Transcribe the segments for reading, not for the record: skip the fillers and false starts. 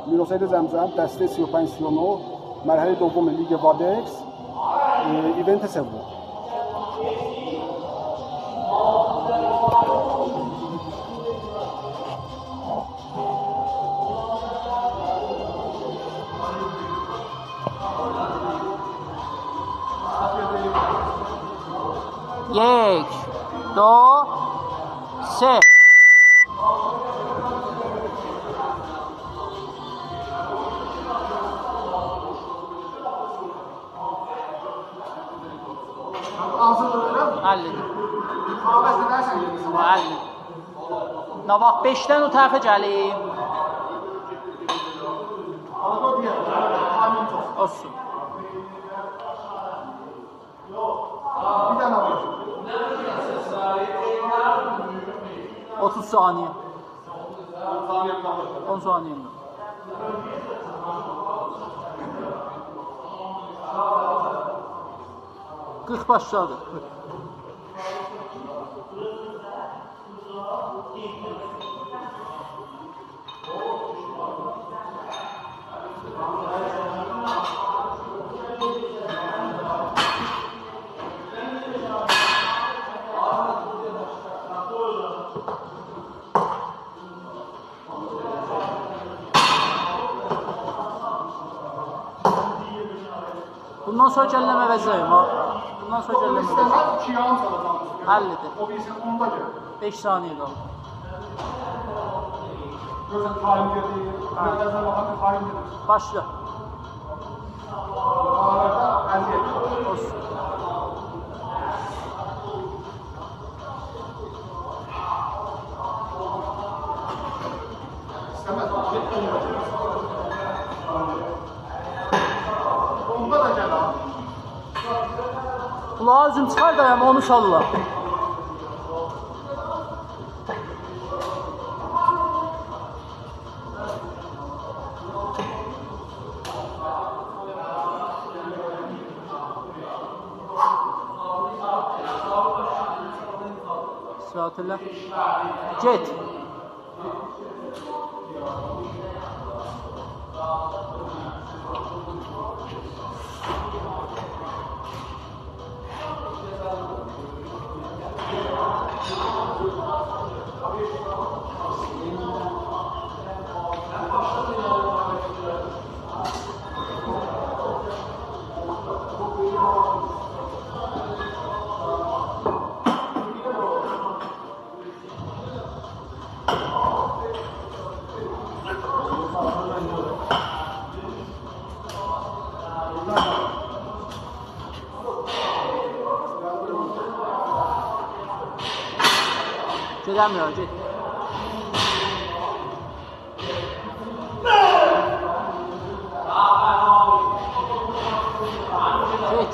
میرسید زمزم دسته 35-39 مرحله دوم لیگ وادکس ایونت سوم. یک دو سه. Halledin. Halledin. Nə vaxt 5-dən o tərəfə gəlim. Olsun. Bir dənə var. 30 saniye. 10 saniye mi? Qırx başladı. Bundan sonra gəlinəm əvəzləyim ha. Bundan sonra gəlinəm əvəzləyim. Həllidir. 5 saniye qaldı. Başla. Olsun. Kulağa üzüm çıxar da yani onu salla. Sıratıyla. Get. Gelmiyor, git. Git.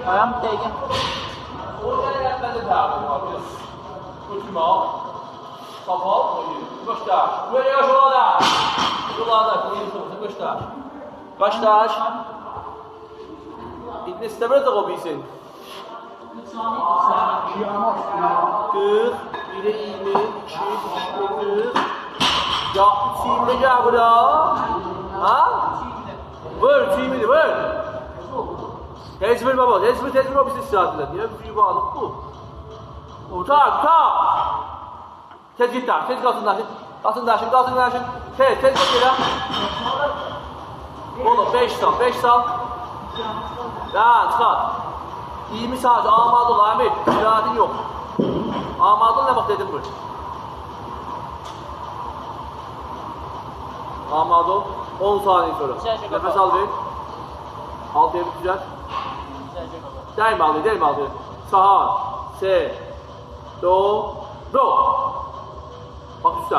Ayağım bir değdi. Başlar. İbn istemez de o bilsin. 40, 1'e 20, 2, 40. Ya 3 20 gel burada. Ha? Vur 3 20'di vur. Tezbir baba, tezbir o bizi istirahatler. Niye bir suyu bağlı bu? Utak. Tez git daha, tez kalsın daşın. Tez git ya. Oğlum 5 sal. Ya çıkar. 20 saat amadı ol Amir. İstirahatin yok. Amadı ol ne bak dedim bu. Amadı ol. 10 saniye sonra. Nefes al ver. Al devri güzel. Değme alıyor. Sağa. Se. Do. Bak üstte.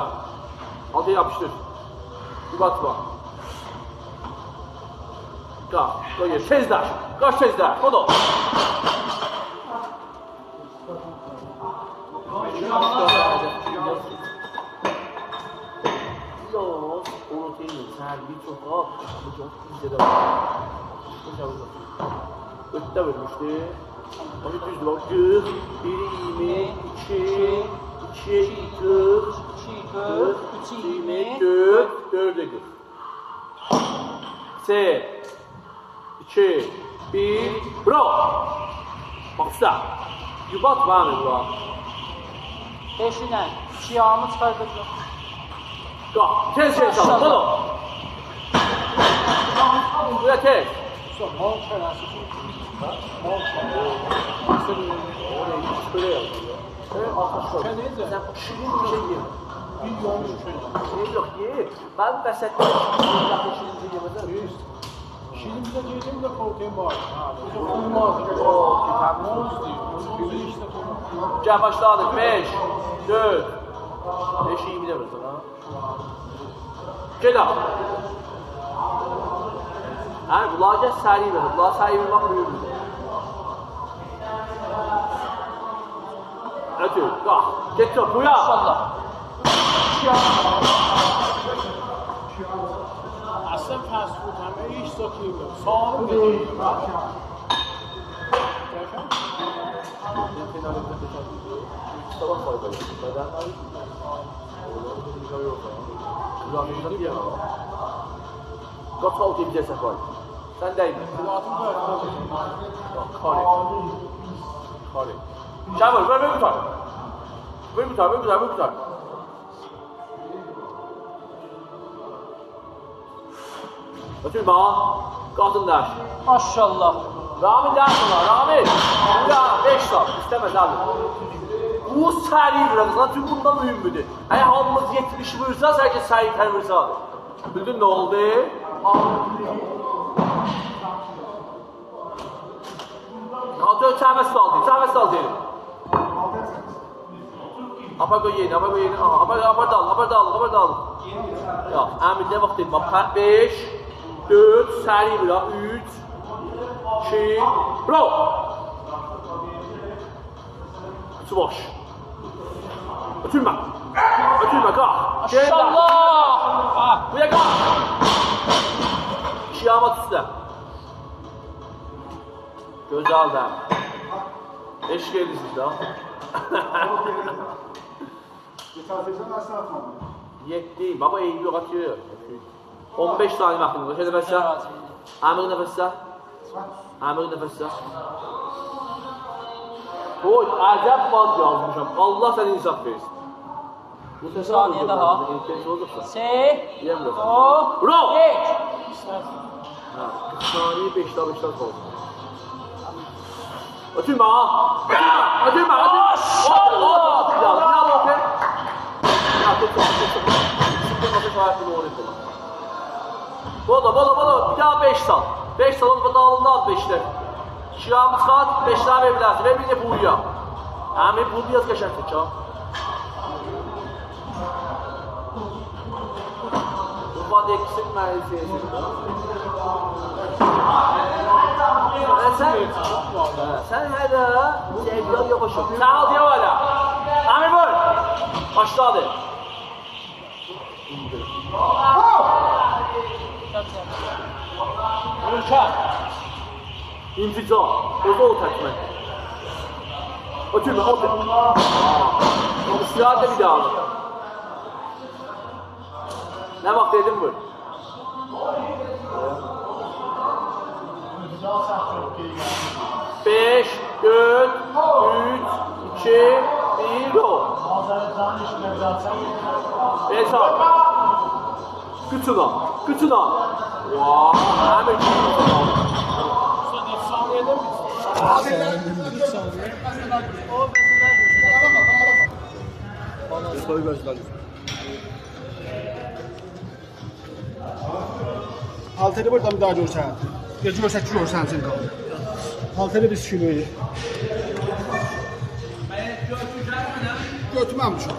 Altıya yapıştır. Bir batma. Kalk. Koyuyor. Tezler. Kaç tezler. O da. Los. Protein. Serbi çok al. Bu çok güzel. Ötte vermişti. 1200 bak. 1, 20, 2, 2, 40, 2, 3, 20. 4, 4'e 40. S, 2, 1, bro. Bak usta. Yubat var mı bura? 5 ilə 2 yağımı çıxardacaq. Qalk, tez şey sal, bolo. Buraya tez. Mal kərəsi. Mal kərəsi. Böyle yapıyor. Sen neyse? Sen şirin bir şey yiyin. Bir yolmuş şöyle. Şey yok, ye. Ben bəsətdə şirin şey yemeden. Şirinimizde yiyeceğim de protein var. Olmaz. Olmaz diyor. Bizi işte Gel başladık. 5, 4, 5 iyi bilemez ha. Gel al. Ha, bunlar gel seri verir. Bunlar seri verir bak büyür. Ötür, kalk. Getir, buya. İnşallah. 2 yağ. اصلا فست فود همه ایش ساکیم سالم بدهیم Sabah faydalı. Neden? Kaç altı bir ceset var. Sen değil mi? Hayatım böyle. Kare. Kare. Şamil, ver tutar. Ver tutar. Ötür bana. Kalsın ders. Maşallah. Rami ders ona, Rami. Burada 5 saat. İstemez abi. Bu seri biraz. Çünkü bundan mühimdir. Eğer halımız 70 vursa, sadece seri ter vursa. Bildin ne oldu? Altı çağmesi aldı. Apar koy yeni. Apar da al. Ya, Emir ne vakit dedim? 5, 4, seri vura, 3, 2, bro! Su boş. Ötürme, kalk. Maşallah. Buraya kalk. Şiyamat üstte. Göz al da. Eşk edilsiz daha. Yeterfeysen asla atmadım. 7, baba eğiliyor atıyor. 15 saniye vaktimiz var. Şöyle nefes al. Amir nefes al. Oy, acayip bant yazmışım. Allah seni insaf versin. Bu Bir saniye daha. İmkansız olursa. S. Yemiyorum. O. Bro! Geç. Ha, 40 saniye 5 daha kaldı. Ötürme ha! Ötürme! Maşallah! Final okey. Ya çok. Sıkıntı nasıl şahitli doğru yapalım. Bola. Bir daha 5 sal. 5 sal onu dağılında al 5'ler. Şiramız saat 5 daha verirlerse. Ve bir de bu uyuyor. Amir bu biraz geçer tutacağım. Bu vade eksik merkeziyesi. Sen hələ sevgili yoxuşum. Sen al diye hala. Amir buyur. Başla hadi. İntica. Özü ol təkmə. Ötürmə. İstirahat da bir daha alın. Ne vaxt dedim buyur. Beş, 4, 3, 2, 1, go. Hesap. Kıçına. Vaaay, hemen Sen efsaneyeden Alteri buradan bir daha görsən. Görsək ki, görsən sən qalır. Alteri biz kiloyu. Götürməmişim.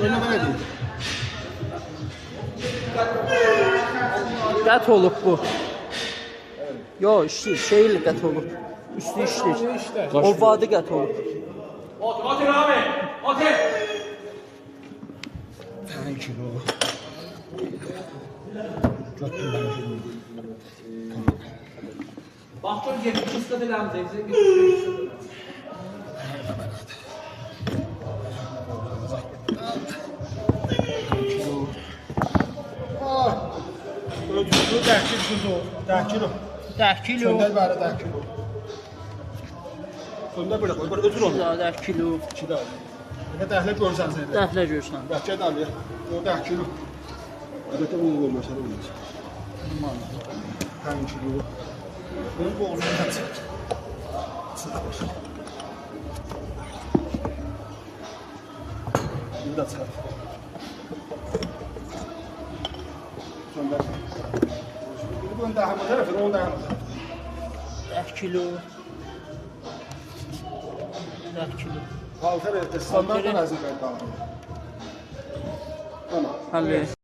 Görünə belə deyil. Qət olub bu. Yo, şeyli qət olub. Üstü işlir. O vadı qət olub. Otur abi. Otur. Sən kilo. Götür mən şimdi. Bak çok yetmiş istadı lan. 10 kilo. 10 kilo. 10 kilo. Göndər bəri 10 kilo. Göndər belə qoy, belə ötür onu. 10 kilo. 2 də. Nə dəhlə görsən sən. Dəhlə görsən. Bəlkə də alır. O 10 kilo. Əlbəttə bunu qoymasan olmaz. 5 kilo. Bunun boğazını açır. Bir də çıxar. Göndər. Bunu daha mı tərəfə, onu daha mı tərəfə? 10 kilo. 10 kilo. Paltar standart əzəl qaldı. Tamam. Həll.